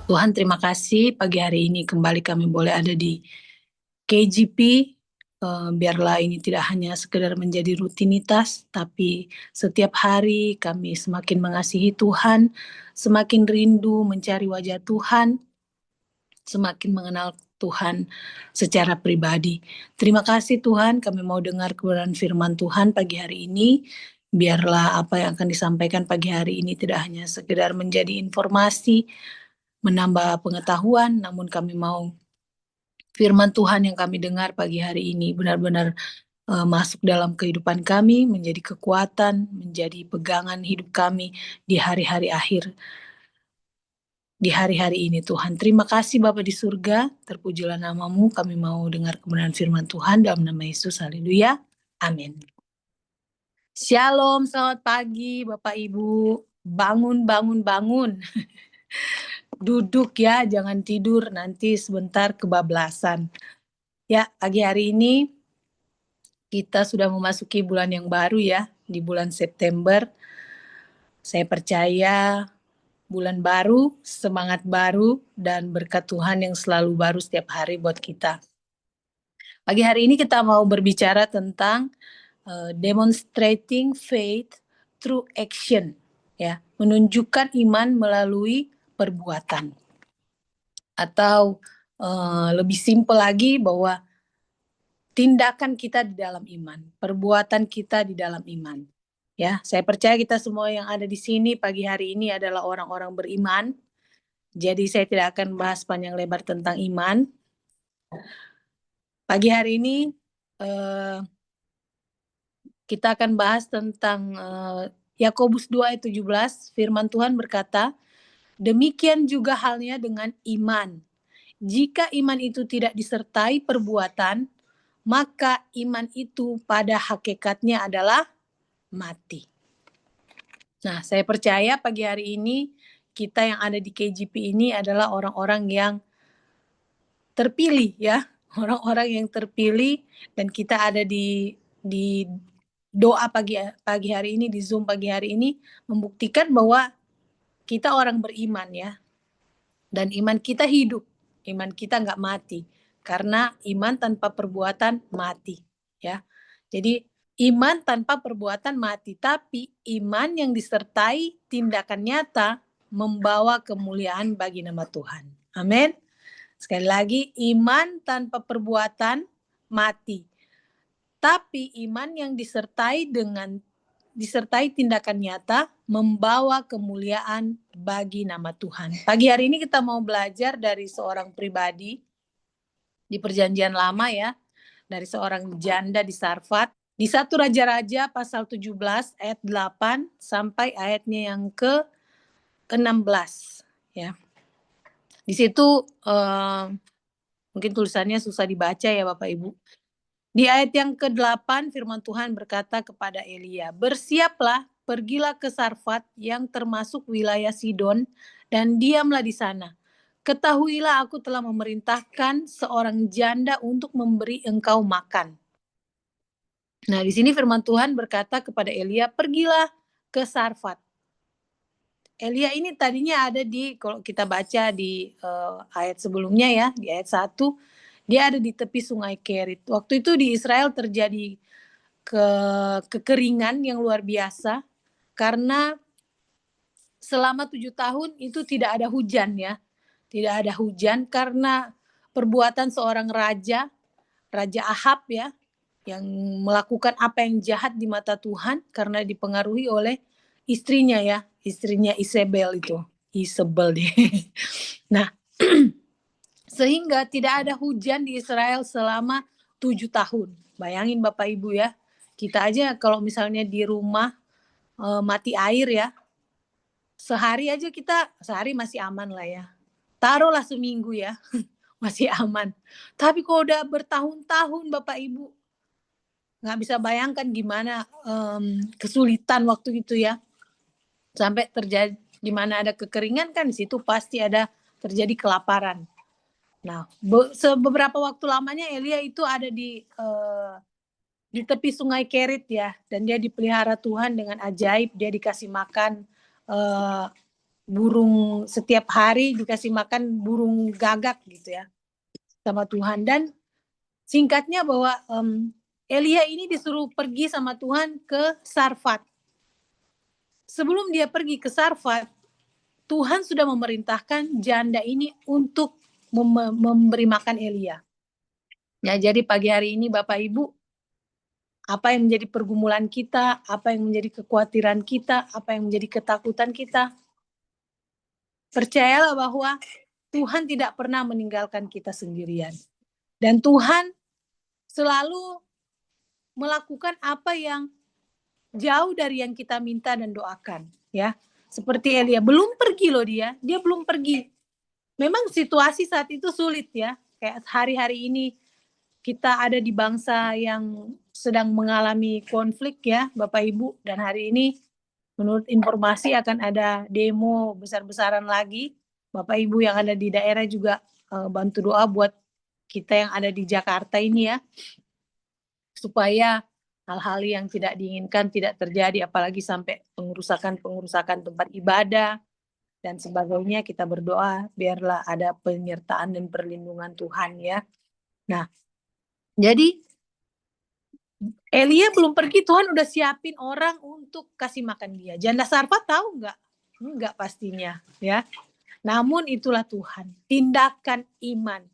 Tuhan terima kasih pagi hari ini kembali kami boleh ada di KGP. Biarlah ini tidak hanya sekedar menjadi rutinitas, tapi setiap hari kami semakin mengasihi Tuhan, semakin rindu mencari wajah Tuhan, semakin mengenal Tuhan secara pribadi. Terima kasih Tuhan, kami mau dengar kebenaran firman Tuhan pagi hari ini. Biarlah apa yang akan disampaikan pagi hari ini tidak hanya sekedar menjadi informasi, menambah pengetahuan, namun kami mau firman Tuhan yang kami dengar pagi hari ini benar-benar masuk dalam kehidupan kami, menjadi kekuatan, menjadi pegangan hidup kami di hari-hari akhir, di hari-hari ini Tuhan. Terima kasih Bapa di surga, terpujilah namamu, kami mau dengar kebenaran firman Tuhan dalam nama Yesus, haleluya, amin. Shalom, selamat pagi Bapak Ibu, bangun, bangun, bangun. Duduk ya, jangan tidur, nanti sebentar kebablasan. Ya, pagi hari ini kita sudah memasuki bulan yang baru ya, di bulan September. Saya percaya bulan baru, semangat baru, dan berkat Tuhan yang selalu baru setiap hari buat kita. Pagi hari ini kita mau berbicara tentang demonstrating faith through action, ya, menunjukkan iman melalui perbuatan. Atau lebih simpel lagi bahwa tindakan kita di dalam iman, perbuatan kita di dalam iman. Ya, saya percaya kita semua yang ada di sini pagi hari ini adalah orang-orang beriman. Jadi saya tidak akan bahas panjang lebar tentang iman. Pagi hari ini kita akan bahas tentang Yakobus 2 ayat 17. Firman Tuhan berkata, demikian juga halnya dengan iman. Jika iman itu tidak disertai perbuatan, maka iman itu pada hakikatnya adalah mati. Nah, saya percaya pagi hari ini kita yang ada di KGP ini adalah orang-orang yang terpilih ya, orang-orang yang terpilih, dan kita ada di doa pagi hari ini, di Zoom pagi hari ini, membuktikan bahwa kita orang beriman ya, dan iman kita hidup, iman kita nggak mati, karena iman tanpa perbuatan mati ya. Jadi iman tanpa perbuatan mati, tapi iman yang disertai tindakan nyata membawa kemuliaan bagi nama Tuhan. Amin. Sekali lagi, iman tanpa perbuatan mati. Tapi iman yang disertai tindakan nyata membawa kemuliaan bagi nama Tuhan. Pagi hari ini kita mau belajar dari seorang pribadi di Perjanjian Lama ya, dari seorang janda di Sarfat. Di 1 Raja-Raja pasal 17 ayat 8 sampai ayatnya yang ke-16 ya. Di situ mungkin tulisannya susah dibaca ya Bapak Ibu. Di ayat yang ke-8 firman Tuhan berkata kepada Elia, bersiaplah, pergilah ke Sarfat yang termasuk wilayah Sidon dan diamlah di sana. Ketahuilah aku telah memerintahkan seorang janda untuk memberi engkau makan. Nah, di sini firman Tuhan berkata kepada Elia, pergilah ke Sarfat. Elia ini tadinya ada di, kalau kita baca di ayat sebelumnya ya, di ayat 1, dia ada di tepi sungai Kerit. Waktu itu di Israel terjadi kekeringan yang luar biasa, karena selama 7 tahun itu tidak ada hujan ya. Tidak ada hujan karena perbuatan seorang raja, Raja Ahab ya, yang melakukan apa yang jahat di mata Tuhan karena dipengaruhi oleh istrinya ya, istrinya Isabel itu. Isabel deh. Nah, sehingga tidak ada hujan di Israel selama 7 tahun. Bayangin Bapak Ibu ya, kita aja kalau misalnya di rumah mati air ya, sehari aja kita, sehari masih aman lah ya. Taruhlah seminggu ya, masih aman. Tapi kalau udah bertahun-tahun Bapak Ibu, nggak bisa bayangkan gimana kesulitan waktu itu ya. Sampai terjadi di mana ada kekeringan kan di situ pasti ada terjadi kelaparan. Nah, beberapa waktu lamanya Elia itu ada di tepi sungai Kerit ya, dan dia dipelihara Tuhan dengan ajaib, dia dikasih makan burung setiap hari dikasih makan burung gagak gitu ya sama Tuhan. Dan singkatnya bahwa Elia ini disuruh pergi sama Tuhan ke Sarfat. Sebelum dia pergi ke Sarfat, Tuhan sudah memerintahkan janda ini untuk memberi makan Elia. Ya, jadi pagi hari ini Bapak Ibu, apa yang menjadi pergumulan kita, apa yang menjadi kekhawatiran kita, apa yang menjadi ketakutan kita, percayalah bahwa Tuhan tidak pernah meninggalkan kita sendirian. Dan Tuhan selalu melakukan apa yang jauh dari yang kita minta dan doakan. Ya, seperti Elia, belum pergi loh dia belum pergi. Memang situasi saat itu sulit ya, kayak hari-hari ini kita ada di bangsa yang sedang mengalami konflik ya Bapak Ibu, dan hari ini menurut informasi akan ada demo besar-besaran lagi. Bapak Ibu yang ada di daerah juga bantu doa buat kita yang ada di Jakarta ini ya, supaya hal-hal yang tidak diinginkan tidak terjadi, apalagi sampai pengerusakan tempat ibadah dan sebagainya. Kita berdoa biarlah ada penyertaan dan perlindungan Tuhan ya. Nah, jadi Elia belum pergi, Tuhan udah siapin orang untuk kasih makan dia. Janda Sarfat tahu nggak? Nggak pastinya, ya. Namun itulah Tuhan, tindakan iman.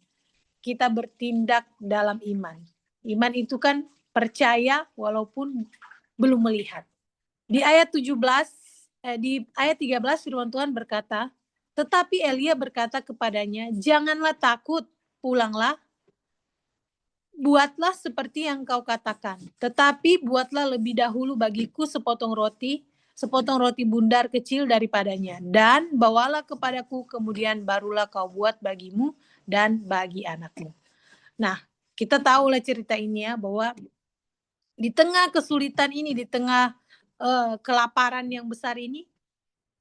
Kita bertindak dalam iman. Iman itu kan percaya walaupun belum melihat. Di ayat 13 firman Tuhan berkata, tetapi Elia berkata kepadanya, janganlah takut, pulanglah. Buatlah seperti yang kau katakan, tetapi buatlah lebih dahulu bagiku sepotong roti bundar kecil daripadanya, dan bawalah kepadaku, kemudian barulah kau buat bagimu dan bagi anakmu. Nah, kita tahulah cerita ini ya, bahwa di tengah kesulitan ini, di tengah kelaparan yang besar ini,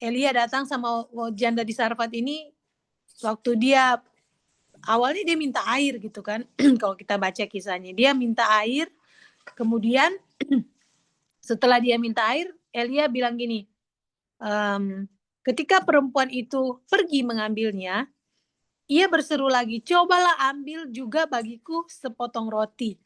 Elia datang sama janda di Sarfat ini. Waktu dia awalnya dia minta air gitu kan. Kalau kita baca kisahnya, dia minta air. Kemudian setelah dia minta air, Elia bilang gini, ketika perempuan itu pergi mengambilnya, ia berseru lagi, cobalah ambil juga bagiku sepotong roti.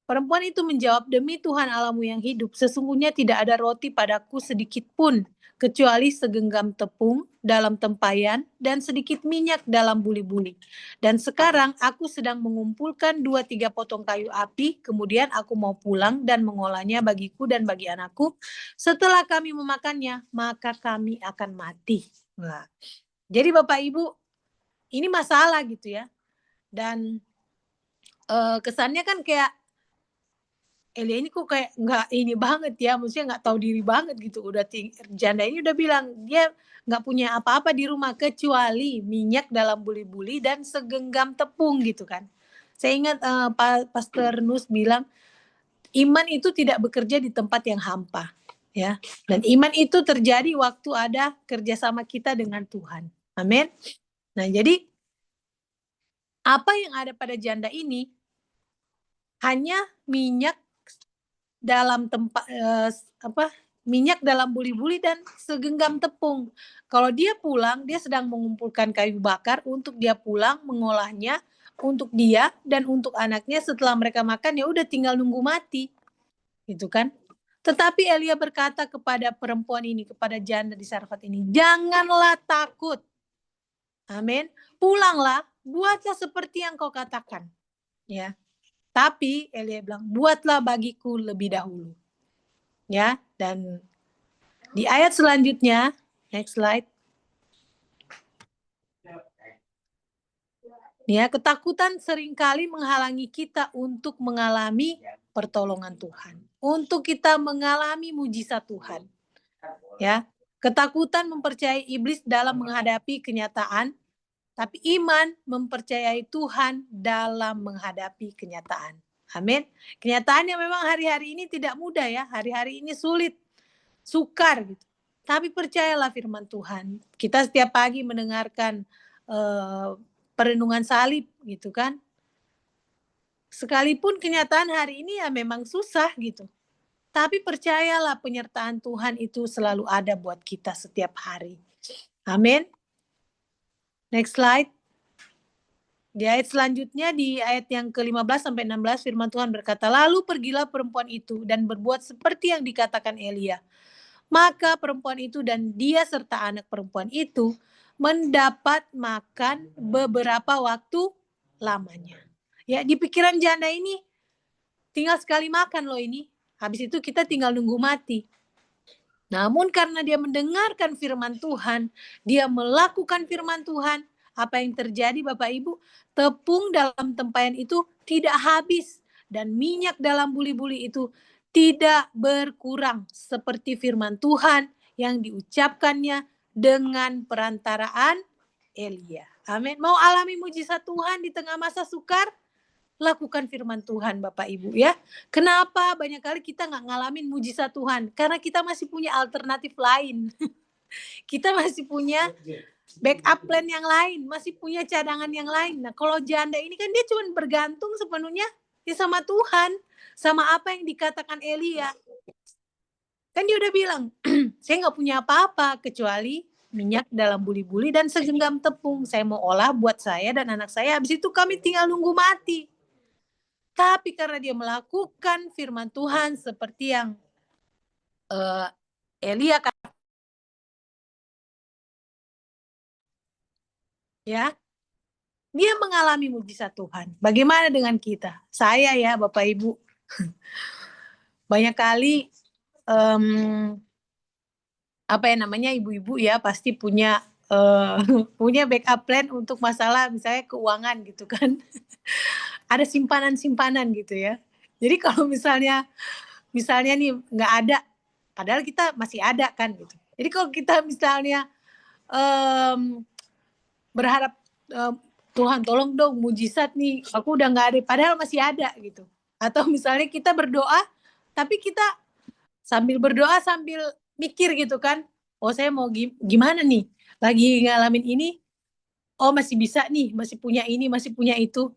Perempuan itu menjawab, demi Tuhan Allahmu yang hidup, sesungguhnya tidak ada roti padaku sedikit pun, kecuali segenggam tepung dalam tempayan dan sedikit minyak dalam buli-buli. Dan sekarang aku sedang mengumpulkan 2-3 potong kayu api, kemudian aku mau pulang dan mengolahnya bagiku dan bagi anakku. Setelah kami memakannya, maka kami akan mati. Nah, jadi Bapak Ibu, ini masalah gitu ya. Dan kesannya kan kayak, Elia ini kok kayak nggak ini banget ya, maksudnya nggak tahu diri banget gitu. Janda ini udah bilang dia nggak punya apa-apa di rumah kecuali minyak dalam buli-buli dan segenggam tepung gitu kan. Saya ingat Pastor Nus bilang iman itu tidak bekerja di tempat yang hampa ya. Dan iman itu terjadi waktu ada kerjasama kita dengan Tuhan. Amin. Nah, jadi apa yang ada pada janda ini hanya minyak dalam minyak dalam buli-buli dan segenggam tepung. Kalau dia pulang, dia sedang mengumpulkan kayu bakar untuk dia pulang mengolahnya untuk dia dan untuk anaknya. Setelah mereka makan, ya udah tinggal nunggu mati, gitu kan? Tetapi Elia berkata kepada perempuan ini, kepada janda di Sarfat ini, janganlah takut. Amin. Pulanglah, buatlah seperti yang kau katakan. Ya. Tapi Elia bilang, buatlah bagiku lebih dahulu. Ya, dan di ayat selanjutnya, next slide. Ya, ketakutan seringkali menghalangi kita untuk mengalami pertolongan Tuhan, untuk kita mengalami mujizat Tuhan. Ya, ketakutan mempercayai iblis dalam menghadapi kenyataan, tapi iman mempercayai Tuhan dalam menghadapi kenyataan. Amin. Kenyataannya memang hari-hari ini tidak mudah ya, hari-hari ini sulit, sukar gitu. Tapi percayalah firman Tuhan. Kita setiap pagi mendengarkan perenungan salib gitu kan. Sekalipun kenyataan hari ini ya memang susah gitu. Tapi percayalah penyertaan Tuhan itu selalu ada buat kita setiap hari. Amin. Next slide. Di ayat selanjutnya, di ayat yang ke-15 sampai 16, firman Tuhan berkata, "Lalu pergilah perempuan itu dan berbuat seperti yang dikatakan Elia. Maka perempuan itu dan dia serta anak perempuan itu mendapat makan beberapa waktu lamanya." Ya, di pikiran janda ini tinggal sekali makan loh ini. Habis itu kita tinggal nunggu mati. Namun karena dia mendengarkan firman Tuhan, dia melakukan firman Tuhan, apa yang terjadi Bapak Ibu? Tepung dalam tempayan itu tidak habis dan minyak dalam buli-buli itu tidak berkurang seperti firman Tuhan yang diucapkannya dengan perantaraan Elia. Amin. Mau alami mujizat Tuhan di tengah masa sukar? Lakukan firman Tuhan Bapak Ibu ya. Kenapa banyak kali kita nggak ngalamin mujizat Tuhan? Karena kita masih punya alternatif lain. Kita masih punya backup plan yang lain, masih punya cadangan yang lain. Nah kalau janda ini kan dia cuma bergantung sepenuhnya ya sama Tuhan, sama apa yang dikatakan Elia. Kan dia udah bilang, saya nggak punya apa-apa kecuali minyak dalam buli-buli dan segenggam tepung. Saya mau olah buat saya dan anak saya. Habis itu kami tinggal nunggu mati. Tapi karena dia melakukan firman Tuhan seperti yang Elia kata, ya, dia mengalami mujizat Tuhan. Bagaimana dengan kita? Saya ya Bapak Ibu, banyak kali apa ya namanya ibu-ibu ya pasti punya punya backup plan untuk masalah misalnya keuangan gitu kan. Ada simpanan-simpanan gitu ya. Jadi kalau misalnya nih nggak ada, padahal kita masih ada kan gitu. Jadi kalau kita misalnya berharap Tuhan tolong dong mujizat nih, aku udah nggak ada, padahal masih ada gitu. Atau misalnya kita berdoa, tapi kita sambil berdoa sambil mikir gitu kan, oh saya mau gimana nih, lagi ngalamin ini, oh masih bisa nih, masih punya ini, masih punya itu.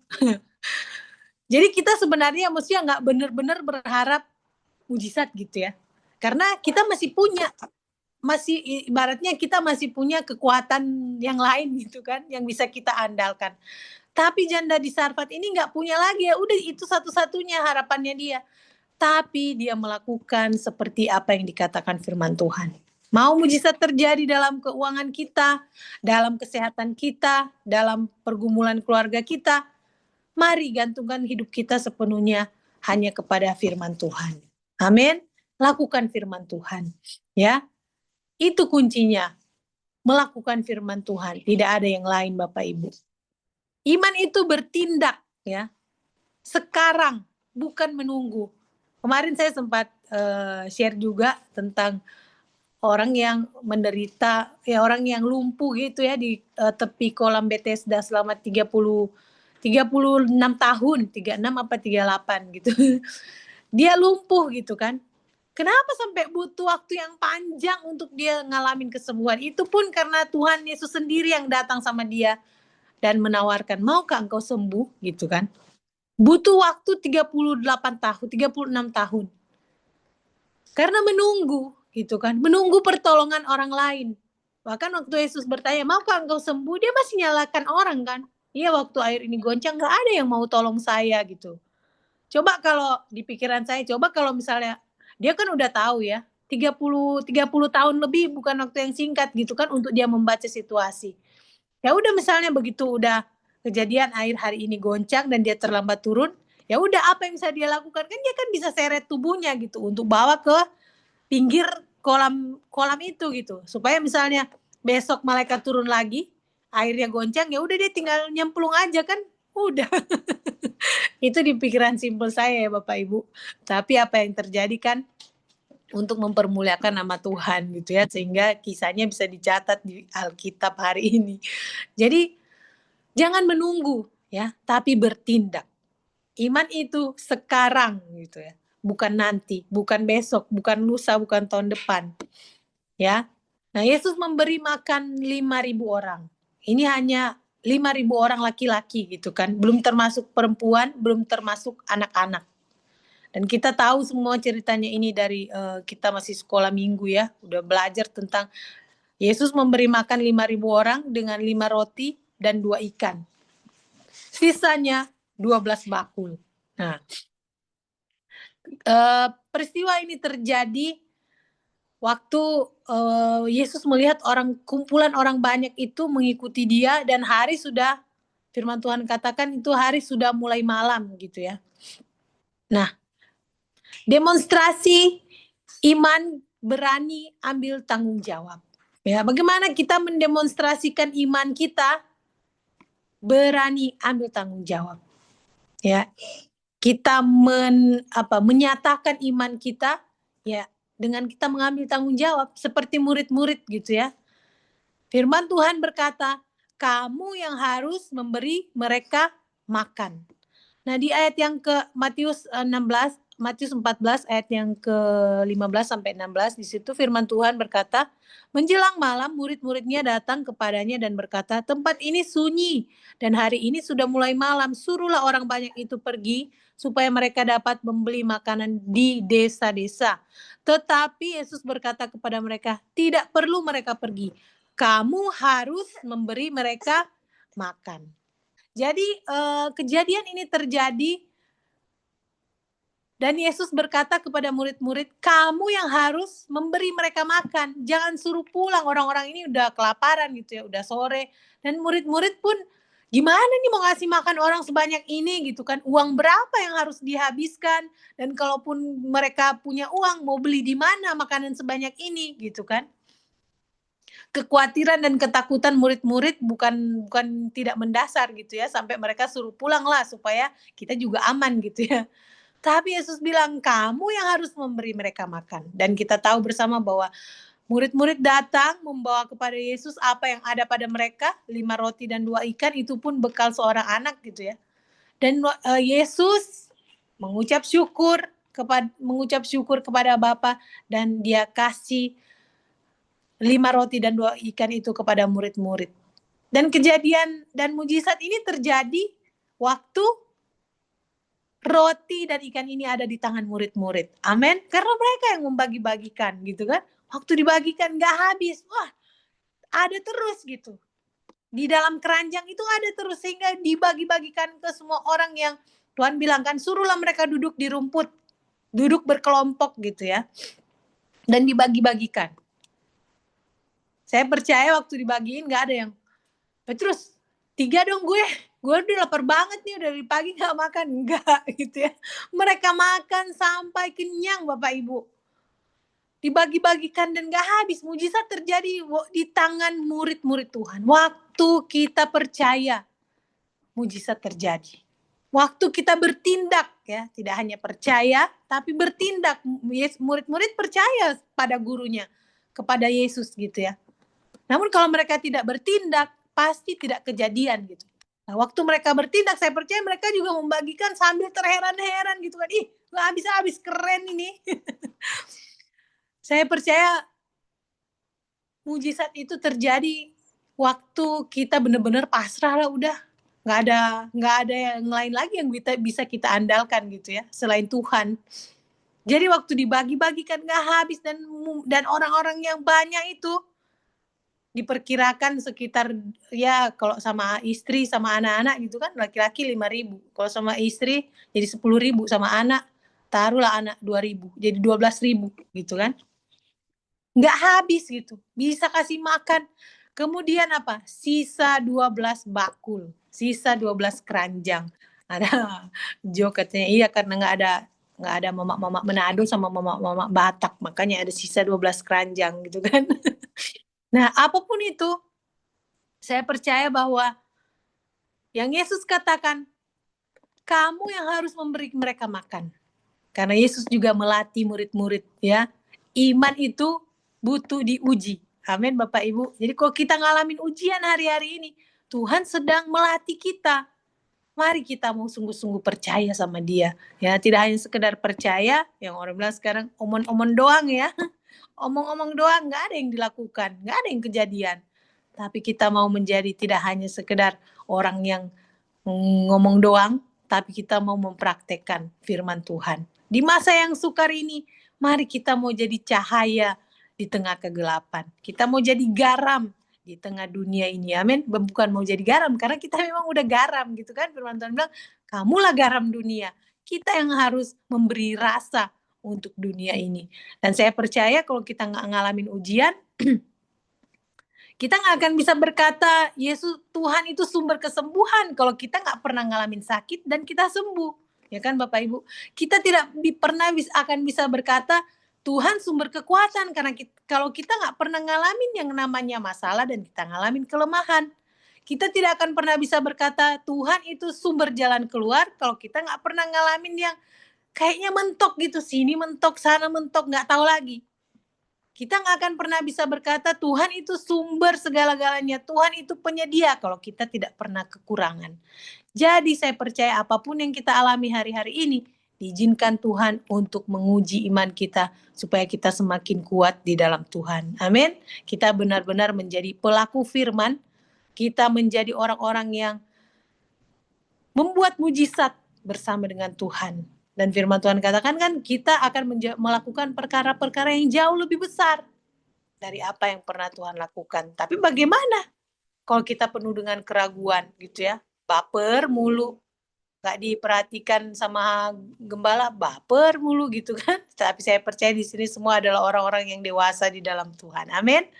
Jadi kita sebenarnya mestinya nggak benar-benar berharap mujizat gitu ya. Karena kita masih punya, masih ibaratnya kita masih punya kekuatan yang lain gitu kan, yang bisa kita andalkan. Tapi janda di Sarfat ini nggak punya lagi ya, udah itu satu-satunya harapannya dia. Tapi dia melakukan seperti apa yang dikatakan firman Tuhan. Mau mujizat terjadi dalam keuangan kita, dalam kesehatan kita, dalam pergumulan keluarga kita, mari gantungkan hidup kita sepenuhnya hanya kepada firman Tuhan. Amin. Lakukan firman Tuhan. Ya, itu kuncinya. Melakukan firman Tuhan. Tidak ada yang lain Bapak Ibu. Iman itu bertindak ya. Sekarang, bukan menunggu. Kemarin saya sempat share juga tentang orang yang menderita, ya orang yang lumpuh gitu ya di tepi kolam Bethesda selama 36 tahun, 36 apa 38 gitu. Dia lumpuh gitu kan. Kenapa sampai butuh waktu yang panjang untuk dia ngalamin kesembuhan? Itu pun karena Tuhan Yesus sendiri yang datang sama dia dan menawarkan, maukah engkau sembuh gitu kan. Butuh waktu 38 tahun, 36 tahun. Karena menunggu gitu kan, menunggu pertolongan orang lain. Bahkan waktu Yesus bertanya, maukah engkau sembuh? Dia masih nyalakan orang kan. Iya waktu air ini goncang gak ada yang mau tolong saya gitu. Coba kalau di pikiran saya, coba kalau misalnya dia kan udah tahu ya, 30 tahun lebih bukan waktu yang singkat gitu kan untuk dia membaca situasi. Ya udah misalnya begitu udah kejadian air hari ini goncang dan dia terlambat turun, ya udah apa yang bisa dia lakukan? Kan dia kan bisa seret tubuhnya gitu untuk bawa ke pinggir kolam itu gitu. Supaya misalnya besok malaikat turun lagi, airnya goncang, ya udah dia tinggal nyemplung aja kan, udah. Itu di pikiran simpel saya ya Bapak Ibu. Tapi apa yang terjadi kan untuk mempermuliakan nama Tuhan gitu ya, sehingga kisahnya bisa dicatat di Alkitab hari ini. Jadi jangan menunggu ya, tapi bertindak. Iman itu sekarang gitu ya, bukan nanti, bukan besok, bukan lusa, bukan tahun depan. Ya. Nah, Yesus memberi makan 5.000 orang. Ini hanya 5.000 orang laki-laki gitu kan, belum termasuk perempuan, belum termasuk anak-anak. Dan kita tahu semua ceritanya ini dari kita masih sekolah minggu ya, udah belajar tentang Yesus memberi makan 5.000 orang dengan 5 roti dan 2 ikan. Sisanya 12 bakul. Nah, peristiwa ini terjadi waktu Yesus melihat kumpulan orang banyak itu mengikuti dia, dan hari sudah, firman Tuhan katakan itu hari sudah mulai malam gitu ya. Nah, demonstrasi iman berani ambil tanggung jawab. Ya, bagaimana kita mendemonstrasikan iman kita? Berani ambil tanggung jawab. Ya, kita menyatakan iman kita ya dengan kita mengambil tanggung jawab seperti murid-murid gitu ya. Firman Tuhan berkata, kamu yang harus memberi mereka makan. Nah, di ayat yang ke Matius 14 ayat yang ke-15 sampai 16, di situ firman Tuhan berkata, menjelang malam murid-muridnya datang kepadanya dan berkata, tempat ini sunyi dan hari ini sudah mulai malam, suruhlah orang banyak itu pergi supaya mereka dapat membeli makanan di desa-desa. Tetapi Yesus berkata kepada mereka, tidak perlu mereka pergi, kamu harus memberi mereka makan. Jadi kejadian ini terjadi dan Yesus berkata kepada murid-murid, kamu yang harus memberi mereka makan. Jangan suruh pulang, orang-orang ini udah kelaparan gitu ya, udah sore. Dan murid-murid pun gimana nih mau ngasih makan orang sebanyak ini gitu kan. Uang berapa yang harus dihabiskan. Dan kalaupun mereka punya uang, mau beli di mana makanan sebanyak ini gitu kan. Kekhawatiran dan ketakutan murid-murid bukan tidak mendasar gitu ya, sampai mereka suruh pulang lah supaya kita juga aman gitu ya. Tapi Yesus bilang, kamu yang harus memberi mereka makan. Dan kita tahu bersama bahwa murid-murid datang membawa kepada Yesus apa yang ada pada mereka, 5 roti dan 2 ikan, itu pun bekal seorang anak gitu ya. Dan Yesus mengucap syukur kepada Bapa, dan dia kasih 5 roti dan 2 ikan itu kepada murid-murid. Dan kejadian dan mujizat ini terjadi waktu roti dan ikan ini ada di tangan murid-murid. Amin. Karena mereka yang membagi-bagikan gitu kan. Waktu dibagikan gak habis. Wah, ada terus gitu. Di dalam keranjang itu ada terus, sehingga dibagi-bagikan ke semua orang yang Tuhan bilang kan, suruhlah mereka duduk di rumput. Duduk berkelompok gitu ya. Dan dibagi-bagikan. Saya percaya waktu dibagiin gak ada yang, Petrus, 3 dong gue udah lapar banget nih, udah dari pagi gak makan. Enggak gitu ya. Mereka makan sampai kenyang Bapak Ibu. Dibagi-bagikan dan gak habis. Mujizat terjadi di tangan murid-murid Tuhan. Waktu kita percaya, mujizat terjadi. Waktu kita bertindak ya, tidak hanya percaya tapi bertindak. Murid-murid percaya pada gurunya, kepada Yesus gitu ya. Namun kalau mereka tidak bertindak, pasti tidak kejadian gitu. Nah, waktu mereka bertindak, saya percaya mereka juga membagikan sambil terheran-heran gitu kan. Ih, nggak habis-habis, keren ini. Saya percaya mujizat itu terjadi waktu kita benar-benar pasrah lah, udah nggak ada yang lain lagi yang bisa kita andalkan gitu ya selain Tuhan. Jadi waktu dibagi-bagikan nggak habis, dan orang-orang yang banyak itu diperkirakan sekitar, ya kalau sama istri sama anak-anak gitu kan, laki-laki 5.000, kalau sama istri jadi 10.000, sama anak taruhlah anak 2.000, jadi 12.000 gitu kan, nggak habis gitu, bisa kasih makan. Kemudian apa, sisa 12 bakul, sisa 12 keranjang. Ada joke katanya, iya karena nggak ada mama-mama Manado sama mama-mama Batak, makanya ada sisa 12 keranjang gitu kan. Nah, apapun itu, saya percaya bahwa yang Yesus katakan, kamu yang harus memberi mereka makan. Karena Yesus juga melatih murid-murid ya. Iman itu butuh diuji. Amin Bapak Ibu. Jadi kalau kita ngalamin ujian hari-hari ini, Tuhan sedang melatih kita. Mari kita mau sungguh-sungguh percaya sama Dia. Ya, tidak hanya sekedar percaya, yang orang bilang sekarang omong-omong doang ya. Omong-omong doang, nggak ada yang dilakukan, nggak ada yang kejadian. Tapi kita mau menjadi tidak hanya sekedar orang yang ngomong doang, tapi kita mau mempraktekkan firman Tuhan. Di masa yang sukar ini, mari kita mau jadi cahaya di tengah kegelapan. Kita mau jadi garam di tengah dunia ini, amin. Bukan mau jadi garam, karena kita memang udah garam gitu kan. Firman Tuhan bilang, kamulah garam dunia. Kita yang harus memberi rasa untuk dunia ini. Dan saya percaya kalau kita nggak ngalamin ujian, kita nggak akan bisa berkata, Yesus Tuhan itu sumber kesembuhan kalau kita nggak pernah ngalamin sakit dan kita sembuh. Ya kan Bapak Ibu? Kita tidak pernah akan bisa berkata, Tuhan sumber kekuatan, karena kalau kita nggak pernah ngalamin yang namanya masalah dan kita ngalamin kelemahan. Kita tidak akan pernah bisa berkata, Tuhan itu sumber jalan keluar, kalau kita nggak pernah ngalamin yang kayaknya mentok gitu, sini mentok, sana mentok, nggak tahu lagi. Kita nggak akan pernah bisa berkata Tuhan itu sumber segala-galanya, Tuhan itu penyedia kalau kita tidak pernah kekurangan. Jadi saya percaya apapun yang kita alami hari-hari ini, diizinkan Tuhan untuk menguji iman kita supaya kita semakin kuat di dalam Tuhan. Amin. Kita benar-benar menjadi pelaku firman, kita menjadi orang-orang yang membuat mujizat bersama dengan Tuhan. Dan firman Tuhan katakan kan kita akan melakukan perkara-perkara yang jauh lebih besar dari apa yang pernah Tuhan lakukan. Tapi bagaimana kalau kita penuh dengan keraguan gitu ya, baper mulu, gak diperhatikan sama gembala, baper mulu gitu kan. Tapi saya percaya di sini semua adalah orang-orang yang dewasa di dalam Tuhan. Amin.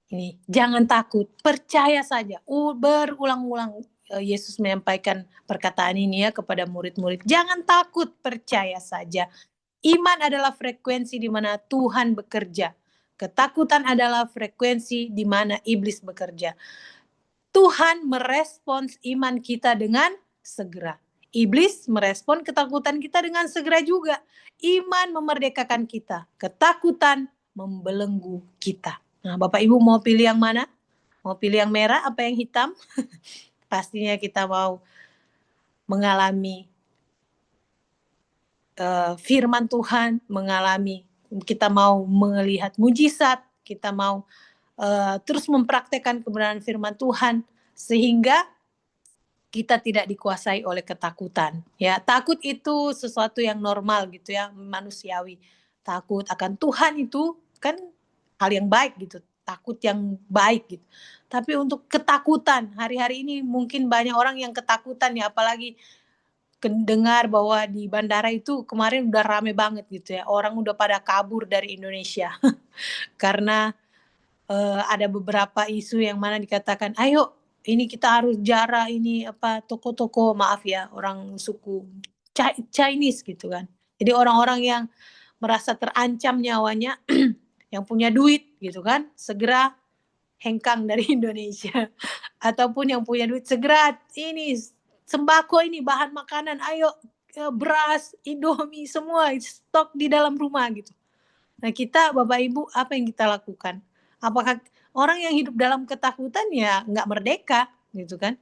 Ini jangan takut, percaya saja. Berulang-ulang Yesus menyampaikan perkataan ini ya kepada murid-murid. Jangan takut, percaya saja. Iman adalah frekuensi di mana Tuhan bekerja. Ketakutan adalah frekuensi di mana iblis bekerja. Tuhan merespons iman kita dengan segera. Iblis merespon ketakutan kita dengan segera juga. Iman memerdekakan kita, ketakutan membelenggu kita. Nah, Bapak Ibu mau pilih yang mana? Mau pilih yang merah apa yang hitam? Pastinya kita mau mengalami firman Tuhan, kita mau melihat mujizat, kita mau terus mempraktekkan kebenaran firman Tuhan, sehingga kita tidak dikuasai oleh ketakutan. Ya, takut itu sesuatu yang normal gitu ya, manusiawi. Takut akan Tuhan itu kan hal yang baik gitu, takut yang baik gitu. Tapi untuk ketakutan, hari-hari ini mungkin banyak orang yang ketakutan ya, apalagi dengar bahwa di bandara itu kemarin udah rame banget gitu ya, orang udah pada kabur dari Indonesia karena ada beberapa isu yang mana dikatakan, ayo ini kita harus jarah ini toko-toko, maaf ya, orang suku Chinese gitu kan. Jadi orang-orang yang merasa terancam nyawanya, yang punya duit gitu kan, segera hengkang dari Indonesia. Ataupun yang punya duit segera ini sembako ini, bahan makanan, ayo beras, Indomie, semua stok di dalam rumah gitu. Nah kita Bapak Ibu apa yang kita lakukan? Apakah orang yang hidup dalam ketakutan ya nggak merdeka gitu kan?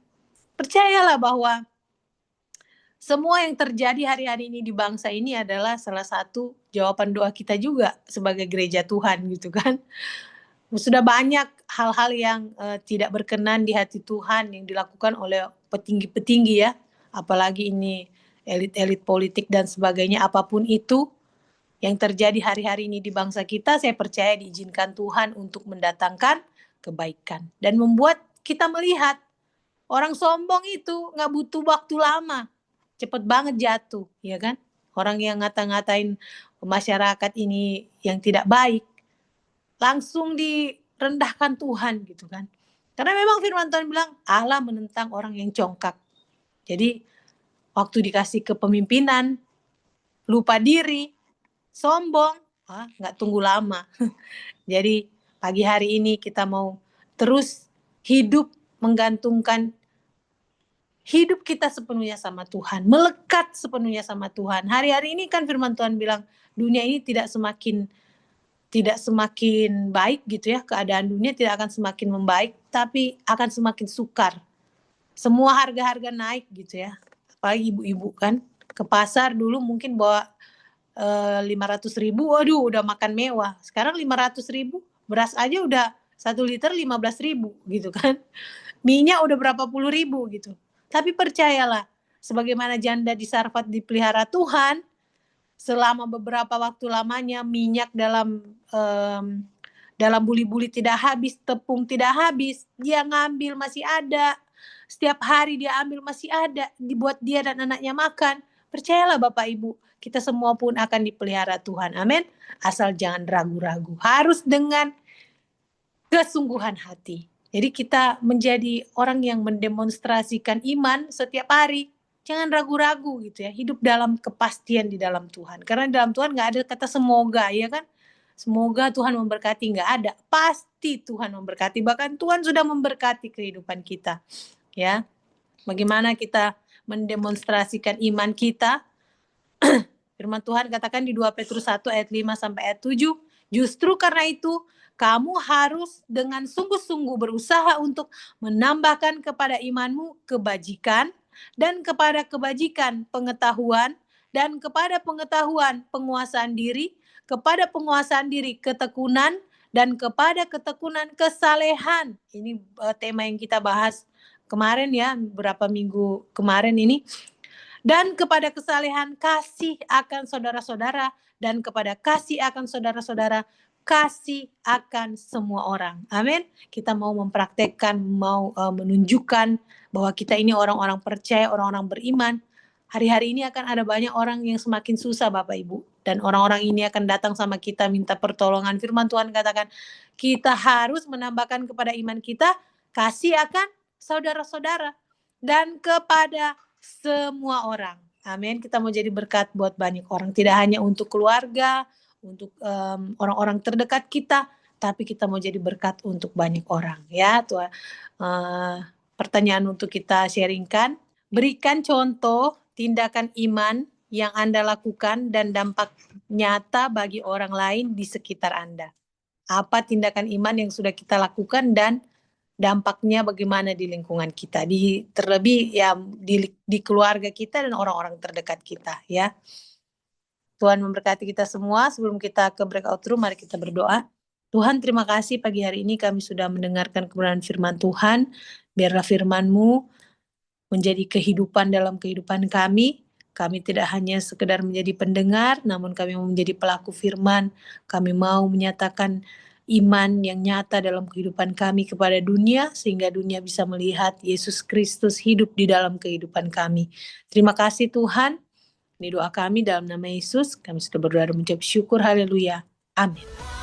Percayalah bahwa semua yang terjadi hari-hari ini di bangsa ini adalah salah satu jawaban doa kita juga sebagai gereja Tuhan gitu kan. Sudah banyak hal-hal yang tidak berkenan di hati Tuhan yang dilakukan oleh petinggi-petinggi ya. Apalagi ini elit-elit politik dan sebagainya, apapun itu yang terjadi hari-hari ini di bangsa kita, saya percaya diizinkan Tuhan untuk mendatangkan kebaikan. Dan membuat kita melihat orang sombong itu nggak butuh waktu lama. Cepet banget jatuh, ya kan? Orang yang ngata-ngatain masyarakat ini yang tidak baik, langsung direndahkan Tuhan gitu kan. Karena memang firman Tuhan bilang, Allah menentang orang yang congkak. Jadi, waktu dikasih kepemimpinan, lupa diri, sombong, nggak tunggu lama. Jadi pagi hari ini kita mau terus hidup menggantungkan hidup kita sepenuhnya sama Tuhan, melekat sepenuhnya sama Tuhan. Hari-hari ini kan firman Tuhan bilang dunia ini tidak semakin baik gitu ya, keadaan dunia tidak akan semakin membaik, tapi akan semakin sukar. Semua harga-harga naik gitu ya, apalagi ibu-ibu kan, ke pasar dulu mungkin bawa 500.000, waduh udah makan mewah. Sekarang 500.000, beras aja udah 1 liter 15.000 gitu kan. Minyak udah berapa puluh ribu gitu. Tapi percayalah, sebagaimana janda di Sarfat dipelihara Tuhan, selama beberapa waktu lamanya, minyak dalam buli-buli tidak habis, tepung tidak habis, dia ngambil masih ada. Setiap hari dia ambil masih ada, dibuat dia dan anaknya makan. Percayalah Bapak Ibu, kita semua pun akan dipelihara Tuhan. Amin. Asal jangan ragu-ragu. Harus dengan kesungguhan hati. Jadi kita menjadi orang yang mendemonstrasikan iman setiap hari. Jangan ragu-ragu gitu ya. Hidup dalam kepastian di dalam Tuhan. Karena di dalam Tuhan gak ada kata semoga, ya kan? Semoga Tuhan memberkati, gak ada. Pasti Tuhan memberkati. Bahkan Tuhan sudah memberkati kehidupan kita. Ya, bagaimana kita mendemonstrasikan iman kita? Firman Tuhan katakan di 2 Petrus 1 ayat 5 sampai ayat 7. Justru karena itu, kamu harus dengan sungguh-sungguh berusaha untuk menambahkan kepada imanmu kebajikan, dan kepada kebajikan pengetahuan, dan kepada pengetahuan penguasaan diri, kepada penguasaan diri ketekunan, dan kepada ketekunan kesalehan. Ini tema yang kita bahas kemarin ya, beberapa minggu kemarin ini. Dan kepada kesalehan kasih akan saudara-saudara, dan kepada kasih akan saudara-saudara, kasih akan semua orang. Amin. Kita mau mempraktekkan, mau menunjukkan bahwa kita ini orang-orang percaya, orang-orang beriman. Hari-hari ini akan ada banyak orang yang semakin susah Bapak Ibu. Dan orang-orang ini akan datang sama kita minta pertolongan. Firman Tuhan katakan, kita harus menambahkan kepada iman kita, kasih akan saudara-saudara, dan kepada semua orang. Amin. Kita mau jadi berkat buat banyak orang. Tidak hanya untuk keluarga, untuk orang-orang terdekat kita, tapi kita mau jadi berkat untuk banyak orang. Ya, Tuhan. Pertanyaan untuk kita sharingkan. Berikan contoh tindakan iman yang Anda lakukan dan dampak nyata bagi orang lain di sekitar Anda. Apa tindakan iman yang sudah kita lakukan dan dampaknya bagaimana di lingkungan kita, terlebih ya di keluarga kita dan orang-orang terdekat kita ya. Tuhan memberkati kita semua. Sebelum kita ke breakout room, mari kita berdoa. Tuhan, terima kasih pagi hari ini kami sudah mendengarkan kebenaran firman Tuhan. Biarlah firman-Mu menjadi kehidupan dalam kehidupan kami. Kami tidak hanya sekedar menjadi pendengar, namun kami mau menjadi pelaku firman. Kami mau menyatakan iman yang nyata dalam kehidupan kami kepada dunia, sehingga dunia bisa melihat Yesus Kristus hidup di dalam kehidupan kami. Terima kasih Tuhan. Ini doa kami dalam nama Yesus. Kami sudah berdoa dan mengucap syukur. Haleluya. Amin.